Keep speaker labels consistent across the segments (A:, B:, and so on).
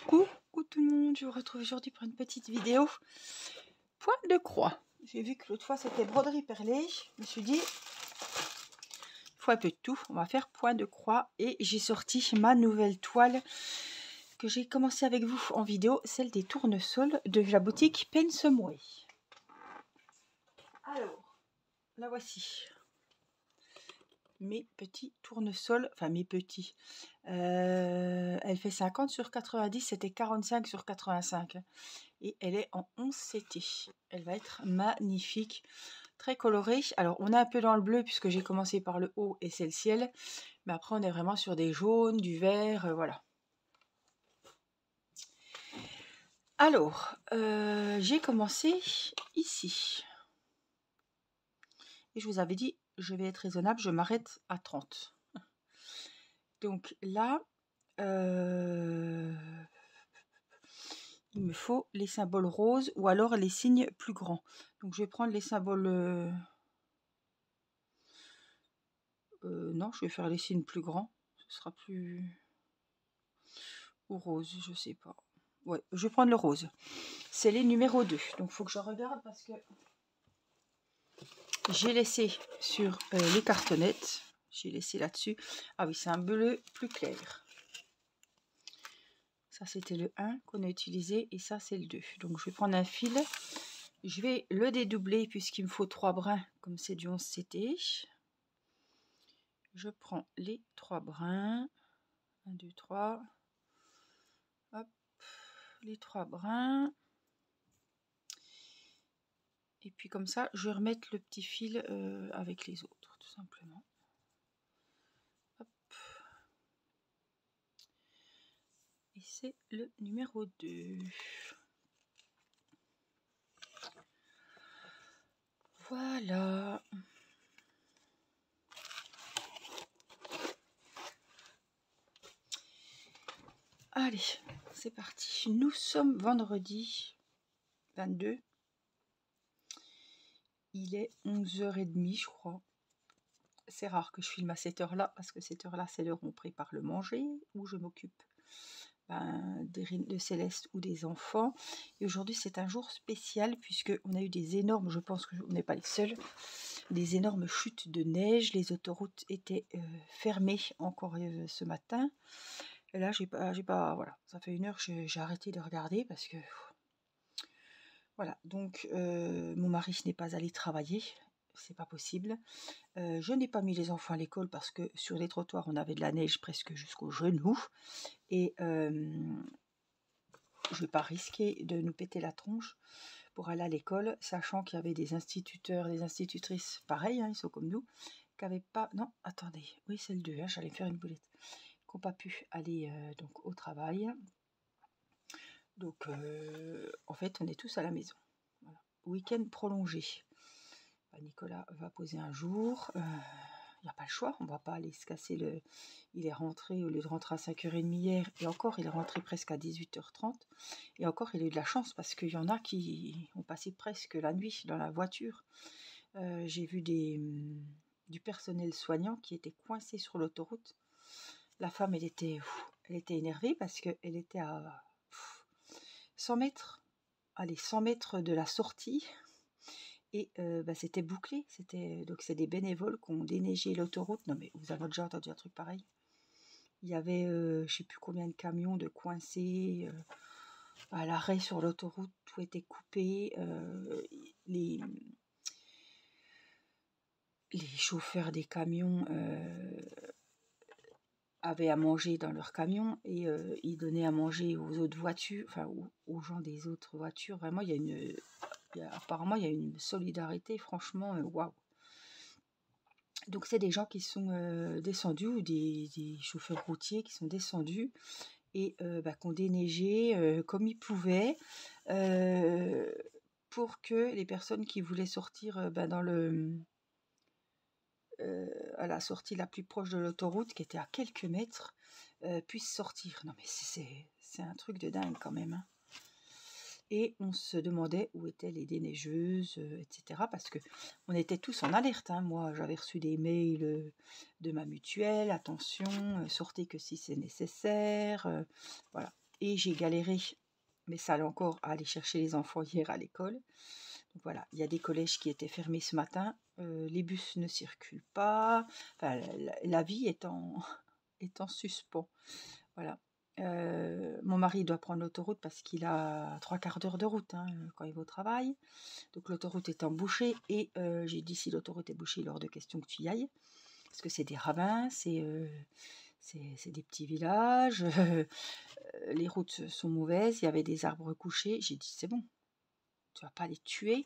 A: Coucou tout le monde, je vous retrouve aujourd'hui pour une petite vidéo point de croix. J'ai vu que l'autre fois c'était broderie perlée, je me suis dit il faut un peu de tout, on va faire point de croix et j'ai sorti ma nouvelle toile que j'ai commencé avec vous en vidéo, celle des tournesols de la boutique Pensumway. Alors, la voici. Mes petits tournesols, enfin mes petits, elle fait 50 sur 90, c'était 45 sur 85 et elle est en 11 CT. Elle va être magnifique, très colorée. Alors on est un peu dans le bleu puisque j'ai commencé par le haut et c'est le ciel, mais après on est vraiment sur des jaunes, du vert, voilà. Alors j'ai commencé ici et je vous avais dit je vais être raisonnable, je m'arrête à 30. Donc là il me faut les symboles roses ou alors les signes plus grands. Donc je vais prendre les symboles... non, je vais faire les signes plus grands. Ce sera plus... Ou rose, je sais pas. Ouais, je vais prendre le rose. C'est les numéros 2. Donc il faut que je regarde parce que... J'ai laissé sur les cartonnettes. J'ai laissé là-dessus. Ah oui, c'est un bleu plus clair. Ça, c'était le 1 qu'on a utilisé. Et ça, c'est le 2. Donc je vais prendre un fil. Je vais le dédoubler puisqu'il me faut 3 brins. Comme c'est du 11 CT. Je prends les 3 brins. 1, 2, 3. Hop. Les 3 brins. Et puis comme ça, je vais remettre le petit fil avec les autres, tout simplement. Hop. Et c'est le numéro 2. Voilà. Allez, c'est parti. Nous sommes vendredi 22. Il est 11h30, je crois. C'est rare que je filme à cette heure-là, parce que cette heure-là, c'est l'heure où on prépare le manger, où je m'occupe de Céleste ou des enfants. Et aujourd'hui, c'est un jour spécial, puisqu'on a eu des énormes, je pense qu'on n'est pas les seuls, des énormes chutes de neige. Les autoroutes étaient fermées encore ce matin. Et là, j'ai pas, voilà, ça fait 1 heure que j'ai arrêté de regarder, parce que... Voilà, donc mon mari n'est pas allé travailler, c'est pas possible. Je n'ai pas mis les enfants à l'école parce que sur les trottoirs, on avait de la neige presque jusqu'aux genoux. Et je ne vais pas risquer de nous péter la tronche pour aller à l'école, sachant qu'il y avait des instituteurs, des institutrices, pareil, hein, ils sont comme nous, qui n'avaient pas... Non, attendez, oui c'est le 2, hein, j'allais faire une boulette. Qui n'ont pas pu aller donc au travail. Donc en fait, on est tous à la maison. Voilà. Week-end prolongé. Nicolas va poser un jour. Il n'y a pas le choix. On ne va pas aller se casser le... Il est rentré, au lieu de rentrer à 5h30 hier, et encore, il est rentré presque à 18h30. Et encore, il a eu de la chance parce qu'il y en a qui ont passé presque la nuit dans la voiture. J'ai vu du personnel soignant qui était coincé sur l'autoroute. La femme, elle était énervée parce qu'elle était à 100 mètres. Allez, 100 mètres de la sortie. Et c'était bouclé. Donc c'est des bénévoles qui ont déneigé l'autoroute. Non mais vous avez déjà entendu un truc pareil? Il y avait je sais plus combien de camions de coincés à l'arrêt sur l'autoroute. Tout était coupé. Les chauffeurs des camions avaient à manger dans leur camion et ils donnaient à manger aux autres voitures, enfin aux gens des autres voitures. Vraiment, apparemment, il y a une solidarité, franchement, waouh. Donc, c'est des gens qui sont descendus, ou des chauffeurs routiers qui sont descendus et qui ont déneigé comme ils pouvaient pour que les personnes qui voulaient sortir à la sortie la plus proche de l'autoroute, qui était à quelques mètres, puissent sortir. Non, mais c'est un truc de dingue quand même, hein. Et on se demandait où étaient les déneigeuses, etc. Parce qu'on était tous en alerte, hein. Moi, j'avais reçu des mails de ma mutuelle. Attention, sortez que si c'est nécessaire. Voilà. et j'ai galéré, mais ça allait encore, à aller chercher les enfants hier à l'école. Donc voilà, il y a des collèges qui étaient fermés ce matin, les bus ne circulent pas, enfin, la vie est en, est en suspens. Voilà. Mon mari doit prendre l'autoroute parce qu'il a 3/4 d'heure de route hein, quand il va au travail. Donc l'autoroute est embouchée et j'ai dit si l'autoroute est bouchée, il est hors de question que tu y ailles. Parce que c'est des ravins, c'est des petits villages, les routes sont mauvaises, il y avait des arbres couchés. J'ai dit c'est bon, tu vas pas les tuer,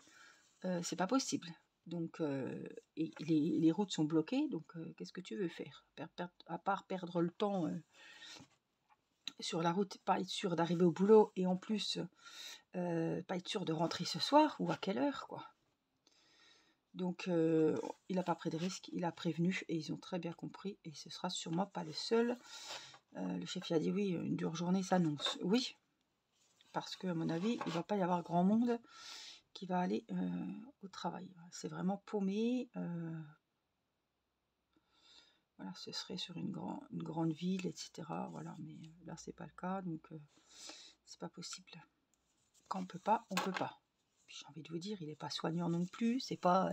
A: c'est pas possible. Donc et les routes sont bloquées, donc qu'est-ce que tu veux faire? À part perdre le temps sur la route, pas être sûr d'arriver au boulot et en plus pas être sûr de rentrer ce soir ou à quelle heure quoi. Donc il n'a pas pris de risque, il a prévenu et ils ont très bien compris et ce sera sûrement pas le seul. Le chef il a dit oui, une dure journée s'annonce. Oui, parce qu'à mon avis, il ne va pas y avoir grand monde qui va aller au travail. C'est vraiment paumé. Voilà, ce serait sur une grande ville, etc. Voilà, mais là, c'est pas le cas, donc c'est pas possible. Quand on peut pas, on peut pas. Puis j'ai envie de vous dire, il n'est pas soignant non plus, c'est pas,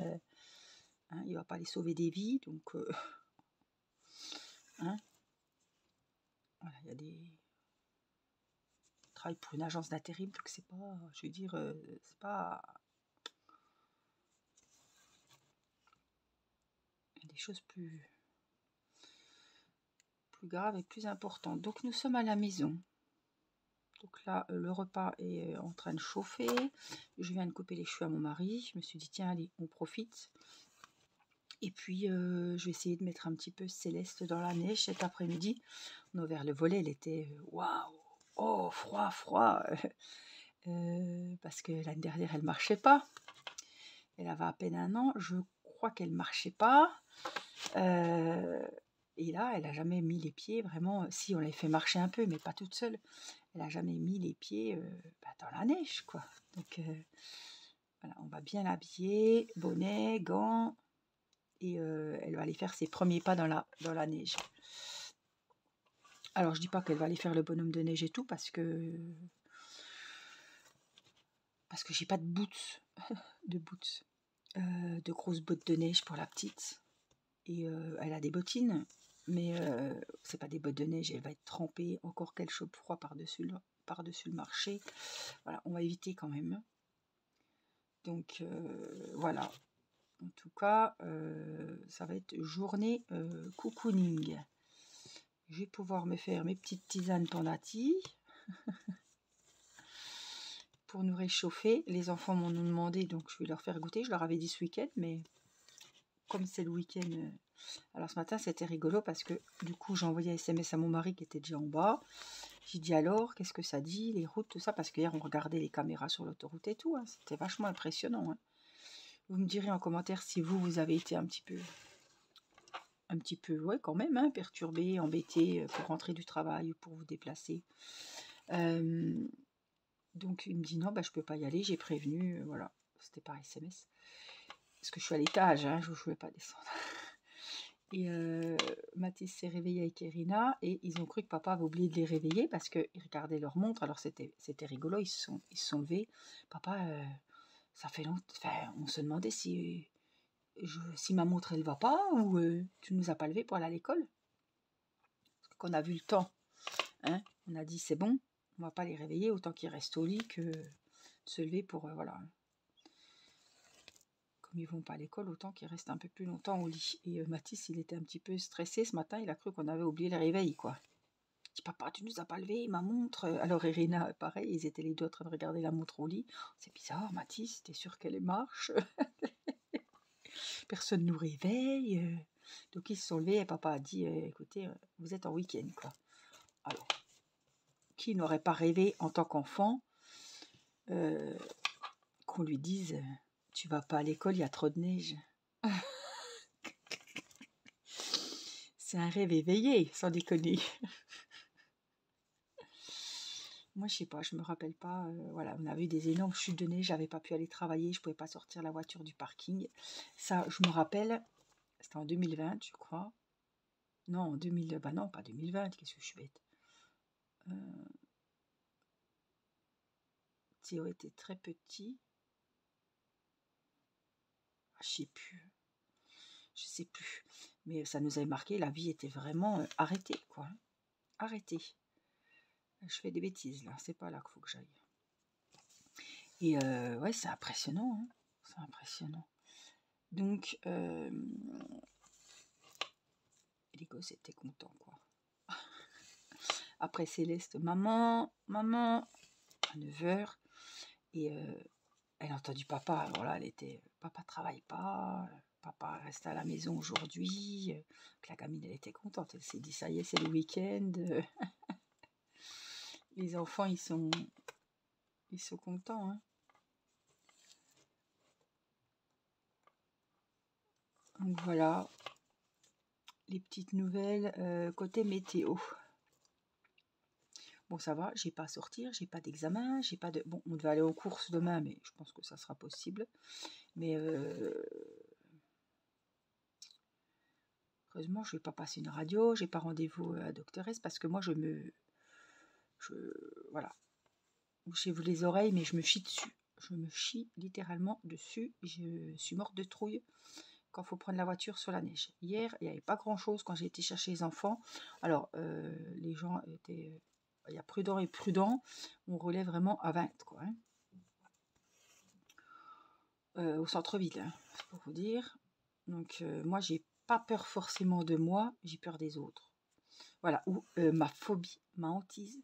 A: hein, il va pas les sauver des vies, donc hein, voilà, il y a des travaille pour une agence d'intérim, donc c'est pas, je veux dire, c'est pas, il y a des choses plus graves et plus importantes. Donc nous sommes à la maison. Donc là, le repas est en train de chauffer. Je viens de couper les cheveux à mon mari. Je me suis dit, tiens, allez, on profite. Et puis, je vais essayer de mettre un petit peu Céleste dans la neige cet après-midi. On a ouvert le volet, elle était, waouh, oh, froid, froid. Parce que l'année dernière, elle ne marchait pas. Elle avait à peine 1 an. Je crois qu'elle ne marchait pas. Et là, elle n'a jamais mis les pieds vraiment. Si, on l'a fait marcher un peu, mais pas toute seule. Elle n'a jamais mis les pieds dans la neige, quoi. Donc, voilà, on va bien l'habiller, bonnet, gants, et elle va aller faire ses premiers pas dans la neige. Alors, je dis pas qu'elle va aller faire le bonhomme de neige et tout, parce que j'ai pas de boots, de grosses bottes de neige pour la petite. Et elle a des bottines, mais c'est pas des bottes de neige, elle va être trempée, encore qu'elle chope froid par-dessus le marché. Voilà, on va éviter quand même. Donc voilà, en tout cas, ça va être journée cocooning. Je vais pouvoir me faire mes petites tisanes Pandati pour nous réchauffer. Les enfants m'ont demandé, donc je vais leur faire goûter. Je leur avais dit ce week-end, mais comme c'est le week-end... Alors ce matin, c'était rigolo parce que du coup, j'ai envoyé un SMS à mon mari qui était déjà en bas. J'ai dit alors, qu'est-ce que ça dit, les routes, tout ça, parce qu'hier, on regardait les caméras sur l'autoroute et tout. Hein. C'était vachement impressionnant. Hein. Vous me direz en commentaire si vous avez été un petit peu, ouais, quand même, hein, perturbé, embêté pour rentrer du travail ou pour vous déplacer. Donc, il me dit non, bah, je peux pas y aller, j'ai prévenu, voilà, c'était par SMS. Parce que je suis à l'étage, hein, je ne pouvais pas descendre. Et Mathis s'est réveillé avec Irina et ils ont cru que papa avait oublié de les réveiller parce qu'ils regardaient leur montre. Alors c'était rigolo, ils se sont levés. Papa, ça fait longtemps. Enfin, on se demandait si ma montre elle va pas ou tu nous as pas levé pour aller à l'école. Parce qu'on a vu le temps. Hein, on a dit c'est bon, on va pas les réveiller, autant qu'ils restent au lit que de se lever pour voilà. Comme ils vont pas à l'école, autant qu'ils restent un peu plus longtemps au lit. Et Mathis, il était un petit peu stressé ce matin, il a cru qu'on avait oublié le réveil, quoi. Je dis, papa, tu nous as pas levé ma montre. Alors Irina, pareil, ils étaient les deux en train de regarder la montre au lit. C'est bizarre, Mathis, t'es sûr qu'elle marche? Personne nous réveille. Donc ils se sont levés et papa a dit, écoutez, vous êtes en week-end, quoi. Alors, qui n'aurait pas rêvé en tant qu'enfant qu'on lui dise, tu vas pas à l'école, il y a trop de neige. C'est un rêve éveillé, sans déconner. Moi, je sais pas, je me rappelle pas. Voilà, on avait eu des énormes chutes de neige, j'avais pas pu aller travailler, je pouvais pas sortir la voiture du parking. Ça, je me rappelle, c'était en 2020, je crois. Non, en 2000, bah non, pas 2020, qu'est-ce que je suis bête. Théo était très petit. Ah, je sais plus. Mais ça nous avait marqué, la vie était vraiment arrêtée, quoi. Arrêtée. Je fais des bêtises, là. C'est pas là qu'il faut que j'aille. Et ouais, c'est impressionnant, hein. C'est impressionnant. Donc, les gosses étaient contents, quoi. Après Céleste, maman, à 9h. Et elle a entendu papa. Alors là, elle était, papa travaille pas, papa reste à la maison aujourd'hui. La gamine, elle était contente. Elle s'est dit, ça y est, c'est le week-end. Les enfants, ils sont contents, hein. Donc voilà, les petites nouvelles côté météo. Bon, ça va, j'ai pas à sortir, j'ai pas d'examen, j'ai pas de... Bon, on devait aller aux courses demain, mais je pense que ça sera possible. Mais heureusement, je vais pas passer une radio, j'ai pas rendez-vous à Docteur S parce que moi, voilà, bouchez-vous les oreilles, mais je me chie dessus. Je me chie littéralement dessus. Je suis morte de trouille quand il faut prendre la voiture sur la neige. Hier, il n'y avait pas grand-chose quand j'ai été chercher les enfants. Alors, les gens étaient... il y a prudent et prudent. On roulait vraiment à 20, quoi. Hein. Au centre-ville, hein, c'est pour vous dire. Donc, moi, j'ai pas peur forcément de moi, j'ai peur des autres. Voilà, ou ma phobie, ma hantise,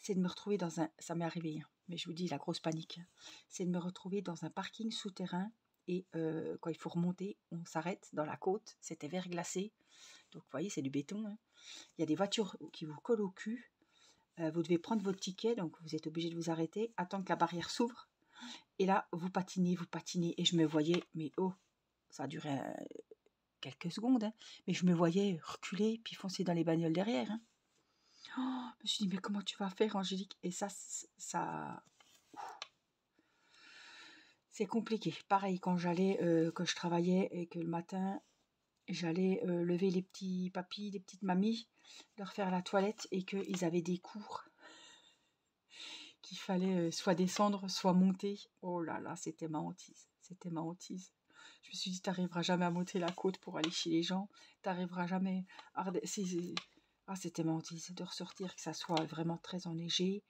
A: c'est de me retrouver dans un... Ça m'est arrivé, hein, mais je vous dis, la grosse panique. Hein, c'est de me retrouver dans un parking souterrain et quand il faut remonter, on s'arrête dans la côte, c'était verglacé. Donc, vous voyez, c'est du béton. Hein. Il y a des voitures qui vous collent au cul. Vous devez prendre votre ticket, donc vous êtes obligé de vous arrêter, attendre que la barrière s'ouvre. Et là, vous patinez. Et je me voyais, mais oh, ça a duré quelques secondes, hein, mais je me voyais reculer puis foncer dans les bagnoles derrière. Hein. Oh, je me suis dit, mais comment tu vas faire, Angélique? Et ça, c'est compliqué. Pareil, quand j'allais, que je travaillais et que le matin, j'allais lever les petits papis, les petites mamies, leur faire la toilette et qu'ils avaient des cours qu'il fallait soit descendre, soit monter. Oh là là, c'était ma hantise. C'était ma hantise. Je me suis dit, t'arriveras jamais à monter la côte pour aller chez les gens. T'arriveras jamais à... Ah, c'était ma hantise de ressortir, que ça soit vraiment très enneigé,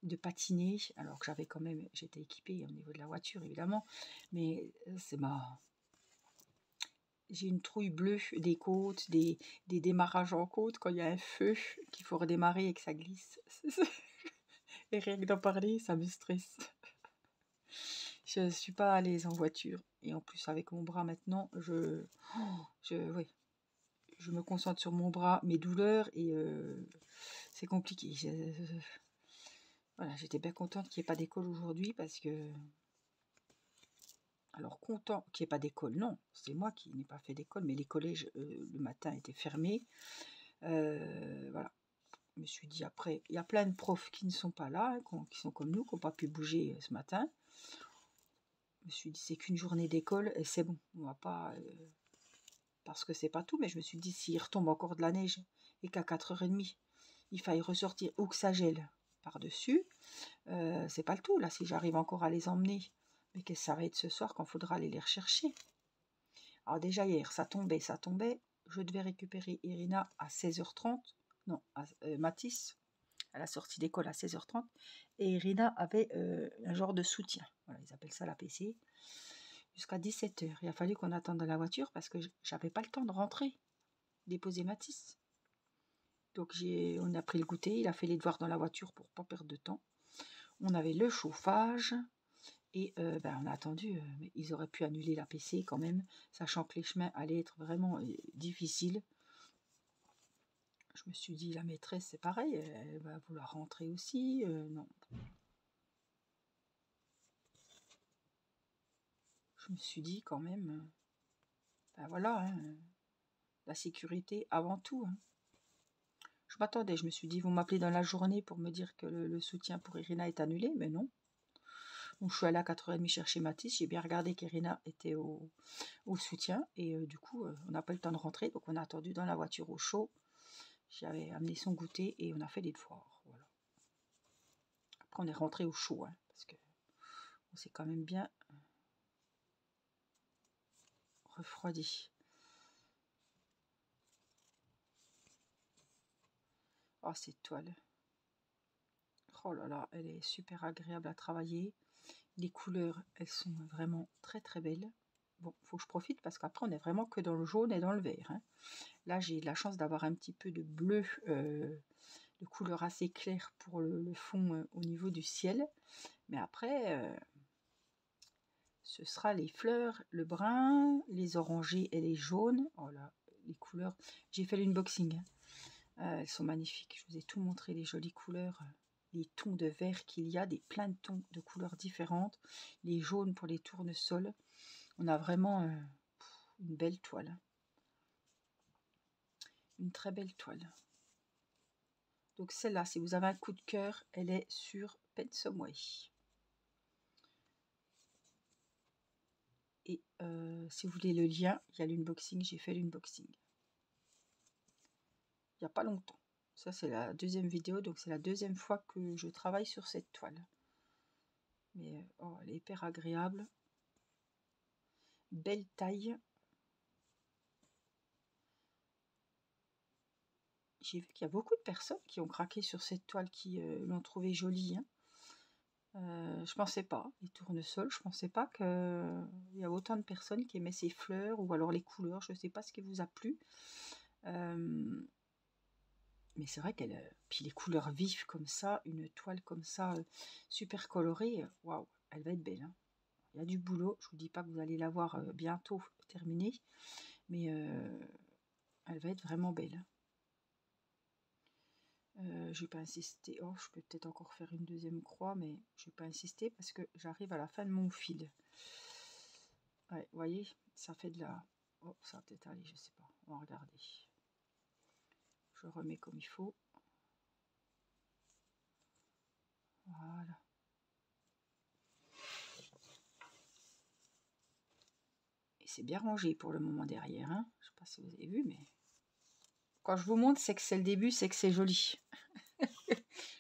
A: de patiner, alors que j'avais quand même, j'étais équipée au niveau de la voiture, évidemment. Mais c'est ma... J'ai une trouille bleue des côtes, des démarrages en côte, quand il y a un feu, qu'il faut redémarrer et que ça glisse. Et rien que d'en parler, ça me stresse. Je ne suis pas à l'aise en voiture. Et en plus, avec mon bras maintenant, oui, je me concentre sur mon bras, mes douleurs, et c'est compliqué. Voilà, j'étais bien contente qu'il n'y ait pas d'école aujourd'hui, parce que... Alors, content qu'il n'y ait pas d'école, non, c'est moi qui n'ai pas fait d'école, mais les collèges, le matin, étaient fermés. Voilà. Je me suis dit, après, il y a plein de profs qui ne sont pas là, qui sont comme nous, qui n'ont pas pu bouger ce matin. Je me suis dit, c'est qu'une journée d'école, et c'est bon, on va pas... parce que c'est pas tout, mais je me suis dit, s'il retombe encore de la neige, et qu'à 4h30, il faille ressortir, ou que ça gèle par-dessus, c'est pas le tout, là, si j'arrive encore à les emmener. Mais qu'est-ce que ça va être ce soir quand il faudra aller les rechercher? Alors déjà hier, ça tombait. Je devais récupérer Irina à 16h30. Non, Mathis, à la sortie d'école à 16h30. Et Irina avait un genre de soutien. Voilà, ils appellent ça la PC. Jusqu'à 17h. Il a fallu qu'on attende dans la voiture parce que j'avais pas le temps de rentrer, déposer Mathis. Donc on a pris le goûter. Il a fait les devoirs dans la voiture pour pas perdre de temps. On avait le chauffage. Et on a attendu, mais ils auraient pu annuler la PC quand même, sachant que les chemins allaient être vraiment difficiles. Je me suis dit, la maîtresse, c'est pareil, elle va vouloir rentrer aussi. Non. Je me suis dit quand même, voilà, hein, la sécurité avant tout. Hein. Je m'attendais, je me suis dit, ils vont m'appeler dans la journée pour me dire que le soutien pour Irina est annulé, mais non. Donc je suis allée à 4h30 chercher Mathis, j'ai bien regardé qu'Irina était au soutien, et du coup, on n'a pas eu le temps de rentrer, donc on a attendu dans la voiture au chaud. J'avais amené son goûter et on a fait des devoirs. Voilà. Après, on est rentré au chaud, hein, parce que C'est quand même bien refroidi. Oh, cette toile. Oh là là, elle est super agréable à travailler. Les couleurs, elles sont vraiment très très belles. Bon, faut que je profite parce qu'après on est vraiment que dans le jaune et dans le vert. Hein. Là, j'ai la chance d'avoir un petit peu de bleu, de couleur assez claire pour le fond au niveau du ciel. Mais après, ce sera les fleurs, le brun, les orangés et les jaunes. Oh là, les couleurs. J'ai fait l'unboxing. Hein. Elles sont magnifiques. Je vous ai tout montré, les jolies couleurs. Les tons de vert qu'il y a, plein de tons de couleurs différentes. Les jaunes pour les tournesols. On a vraiment une belle toile. Une très belle toile. Donc celle-là, si vous avez un coup de cœur, elle est sur Pensumway. Et si vous voulez le lien, il y a l'unboxing, j'ai fait l'unboxing. Il n'y a pas longtemps. Ça, c'est la deuxième vidéo, donc c'est la deuxième fois que je travaille sur cette toile. Mais oh, elle est hyper agréable. Belle taille. J'ai vu qu'il y a beaucoup de personnes qui ont craqué sur cette toile, qui l'ont trouvée jolie. Hein. Je pensais pas, les tournesols, je pensais pas qu'il y a autant de personnes qui aimaient ces fleurs, ou alors les couleurs, je ne sais pas ce qui vous a plu. Mais c'est vrai qu'elle, puis les couleurs vives comme ça, une toile comme ça, super colorée, waouh, elle va être belle. Hein. Il y a du boulot, je vous dis pas que vous allez la voir bientôt terminée, mais elle va être vraiment belle. Je vais pas insister. Oh, je peux peut-être encore faire une deuxième croix, mais je vais pas insister parce que j'arrive à la fin de mon fil. Ouais, vous voyez, ça fait de la... Oh, ça va peut-être aller, je sais pas. On va regarder. Je remets comme il faut. Voilà. Et c'est bien rangé pour le moment derrière. Hein. Je sais pas si vous avez vu, mais... Quand je vous montre, c'est que c'est le début, c'est que c'est joli.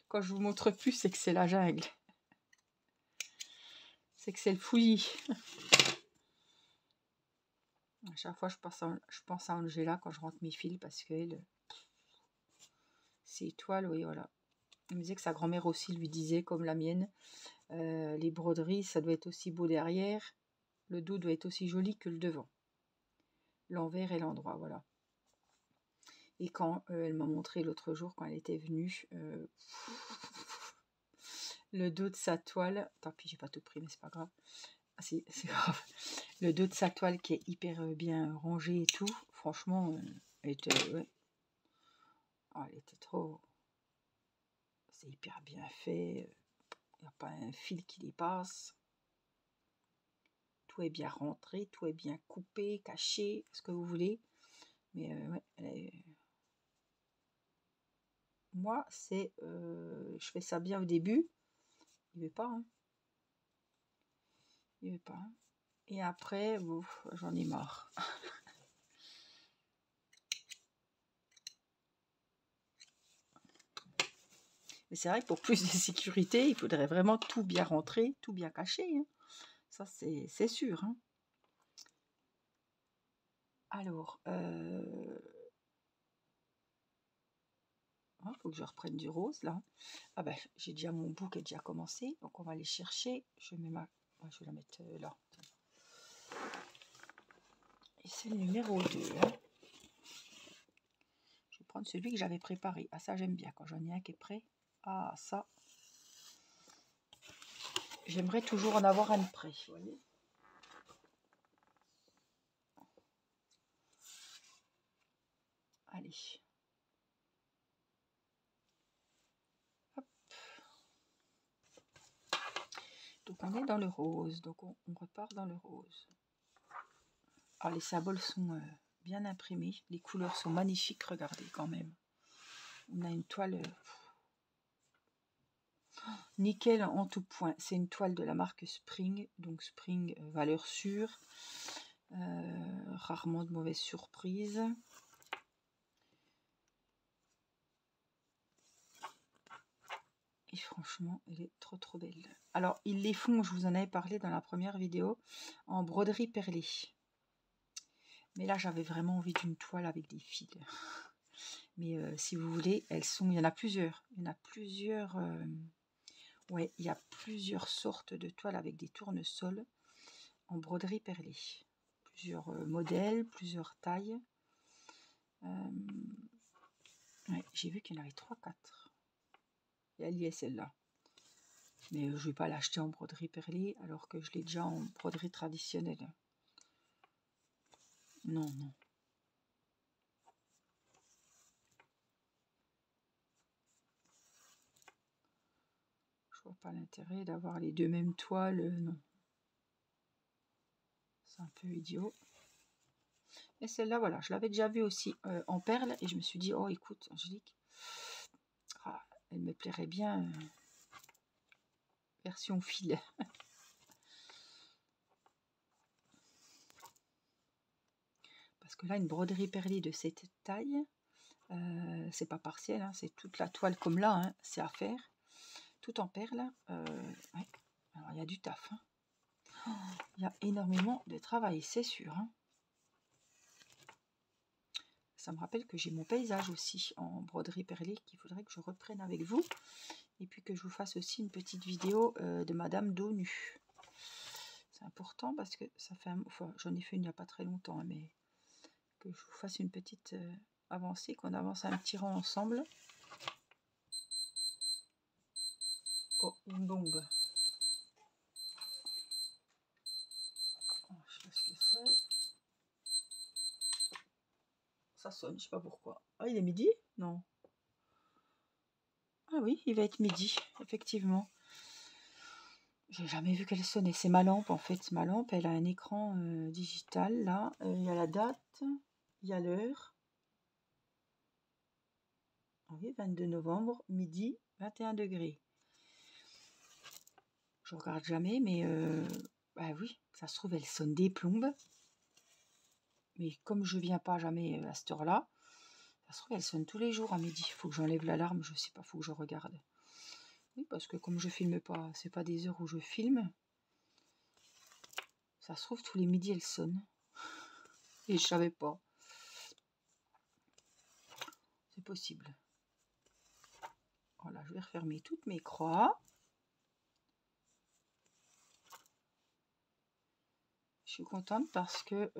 A: Quand je vous montre plus, c'est que c'est la jungle. C'est que c'est le fouillis. À chaque fois, je pense à Angela quand je rentre mes fils parce qu'elle, c'est étoile, oui, voilà. Elle me disait que sa grand-mère aussi lui disait, comme la mienne, les broderies, ça doit être aussi beau derrière. Le dos doit être aussi joli que le devant. L'envers et l'endroit, voilà. Et quand elle m'a montré l'autre jour, quand elle était venue, le dos de sa toile, tant pis, j'ai pas tout pris, mais c'est pas grave. Ah, c'est grave. Le dos de sa toile qui est hyper bien rangé et tout, franchement, elle était, ouais. Oh, elle était trop... C'est hyper bien fait. Il n'y a pas un fil qui dépasse. Tout est bien rentré, tout est bien coupé, caché, ce que vous voulez. Mais ouais, moi, c'est... je fais ça bien au début. Il ne veut pas, hein. Il veut pas. Hein. Et après, j'en ai marre. Mais c'est vrai que pour plus de sécurité, il faudrait vraiment tout bien rentrer, tout bien cacher. Hein. Ça, c'est sûr. Hein. Alors, faut que je reprenne du rose, là. Ah ben, j'ai déjà mon bout qui est déjà commencé. Donc, on va aller chercher. Je mets je vais la mettre là. Et c'est le numéro 2. Hein. Je vais prendre celui que j'avais préparé. Ah, ça, j'aime bien quand j'en ai un qui est prêt. Ah, ça... J'aimerais toujours en avoir un de près, vous voyez. Allez. Hop. Donc on est dans le rose, donc on repart dans le rose. Ah, les symboles sont bien imprimés, les couleurs sont magnifiques, regardez quand même. On a une toile nickel en tout point. C'est une toile de la marque Spring, donc Spring valeur sûre. Rarement de mauvaises surprises. Et franchement, elle est trop trop belle. Alors, ils les font, je vous en avais parlé dans la première vidéo, en broderie perlée. Mais là, j'avais vraiment envie d'une toile avec des fils. Mais si vous voulez, elles sont... Il y en a plusieurs. Il y en a plusieurs... ouais, il y a plusieurs sortes de toiles avec des tournesols en broderie perlée. Plusieurs modèles, plusieurs tailles. Ouais, j'ai vu qu'il y en avait 3-4. Et elle y est celle-là. Mais je ne vais pas l'acheter en broderie perlée alors que je l'ai déjà en broderie traditionnelle. Non, non. Je vois pas l'intérêt d'avoir les deux mêmes toiles, non. C'est un peu idiot. Et celle-là, voilà, je l'avais déjà vue aussi en perles et je me suis dit, oh écoute, Angélique, elle me plairait bien version fil. Parce que là, une broderie perlée de cette taille, c'est pas partiel, hein, c'est toute la toile comme là, hein, c'est à faire. Tout en perles. Ouais. Alors, il y a du taf. Hein. Oh, il y a énormément de travail, c'est sûr. Hein. Ça me rappelle que j'ai mon paysage aussi en broderie perlée qu'il faudrait que je reprenne avec vous. Et puis que je vous fasse aussi une petite vidéo de Madame dos nue. C'est important parce que ça fait... Enfin, j'en ai fait une il n'y a pas très longtemps, hein, mais que je vous fasse une petite avancée, qu'on avance un petit rang ensemble. Oh, une bombe. Oh, je sais pas ce que c'est. Ça sonne, je sais pas pourquoi. Ah, il est midi? Non. Ah oui, il va être midi, effectivement. J'ai jamais vu qu'elle sonnait. C'est ma lampe, en fait. Ma lampe, elle a un écran digital, là. Il y a la date, il y a l'heure. Ah oui, 22 novembre, midi, 21 degrés. Je regarde jamais, mais... bah oui, ça se trouve, elle sonne des plombes. Mais comme je viens pas jamais à cette heure-là, ça se trouve, elle sonne tous les jours à midi. Il faut que j'enlève l'alarme, je sais pas, faut que je regarde. Oui, parce que comme je filme pas, c'est pas des heures où je filme. Ça se trouve, tous les midis, elle sonne. Et je savais pas. C'est possible. Voilà, je vais refermer toutes mes croix. Je suis contente parce que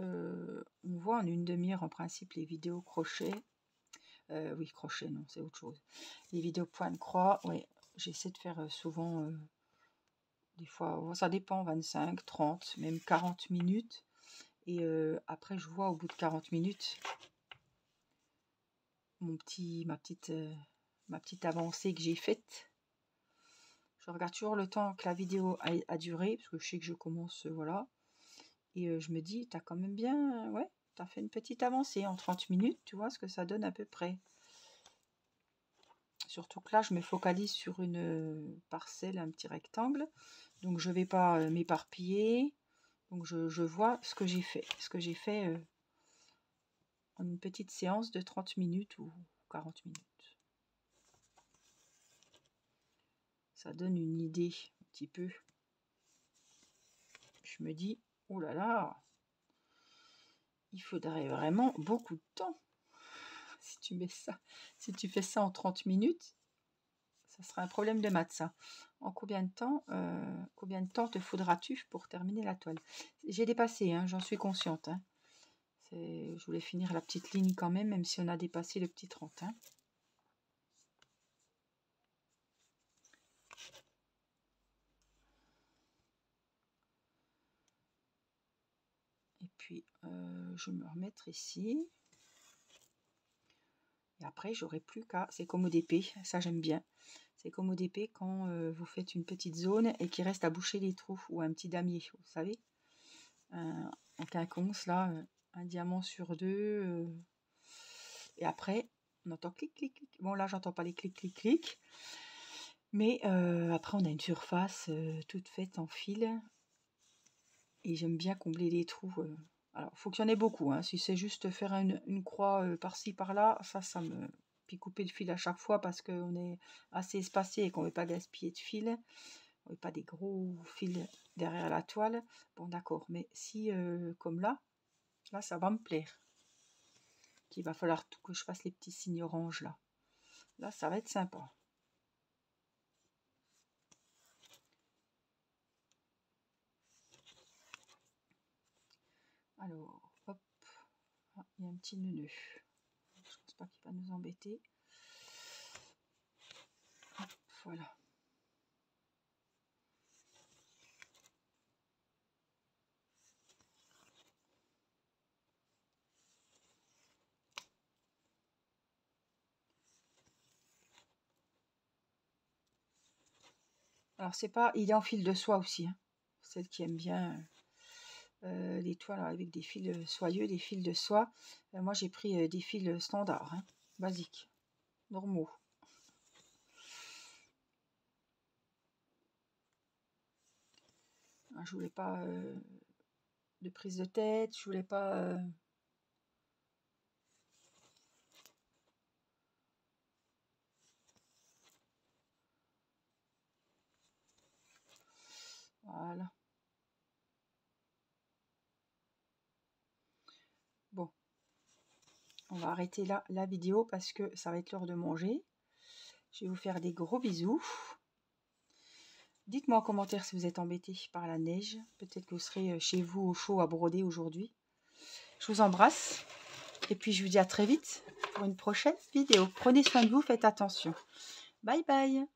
A: on voit en une demi-heure en principe les vidéos crochet. Oui, crochet, non, c'est autre chose. Les vidéos point de croix, oui, j'essaie de faire souvent, des fois, ça dépend, 25, 30, même 40 minutes. Et après, je vois au bout de 40 minutes ma petite avancée que j'ai faite. Je regarde toujours le temps que la vidéo a duré, parce que je sais que je commence, voilà. Et je me dis, t'as quand même bien, ouais, t'as fait une petite avancée en 30 minutes, tu vois ce que ça donne à peu près. Surtout que là, je me focalise sur une parcelle, un petit rectangle. Donc, je ne vais pas m'éparpiller. Donc, je vois ce que j'ai fait. Ce que j'ai fait en une petite séance de 30 minutes ou 40 minutes. Ça donne une idée un petit peu. Je me dis, oh là là, il faudrait vraiment beaucoup de temps. Si tu mets ça, si tu fais ça en 30 minutes, ça sera un problème de maths, ça. En combien de temps te faudra-tu pour terminer la toile? J'ai dépassé, hein, j'en suis consciente. Hein. Je voulais finir la petite ligne quand même si on a dépassé le petit 30. Hein. Et puis, je vais me remettre ici. Et après, j'aurai plus qu'à... C'est comme au DP, ça j'aime bien. C'est comme au DP quand vous faites une petite zone et qu'il reste à boucher les trous, ou un petit damier, vous savez. Un quinconce, là, un diamant sur deux. Et après, on entend clic, clic, clic. Bon, là, j'entends pas les clics, clic, clic. Mais après, on a une surface toute faite en fil. Et j'aime bien combler les trous. Alors, il faut qu'il y en ait beaucoup. Hein. Si c'est juste faire une croix par-ci, par-là, ça me... Puis couper le fil à chaque fois parce qu'on est assez espacé et qu'on ne veut pas gaspiller de fil. On ne veut pas des gros fils derrière la toile. Bon, d'accord, mais si, comme là, ça va me plaire. Qu'il va falloir que je fasse les petits signes orange là. Là, ça va être sympa. Alors, hop, ah, il y a un petit nœud. Je pense pas qu'il va nous embêter. Hop, voilà. Alors, c'est pas, il est en fil de soie aussi. Hein. Celle qui aime bien les toiles avec des fils soyeux, des fils de soie. Moi, j'ai pris des fils standards, hein, basiques, normaux. Je voulais pas de prise de tête, je voulais pas... Voilà. Bon, on va arrêter là la vidéo parce que ça va être l'heure de manger. Je vais vous faire des gros bisous. Dites-moi en commentaire si vous êtes embêté par la neige. Peut-être que vous serez chez vous au chaud à broder aujourd'hui. Je vous embrasse. Et puis je vous dis à très vite pour une prochaine vidéo. Prenez soin de vous, faites attention. Bye bye.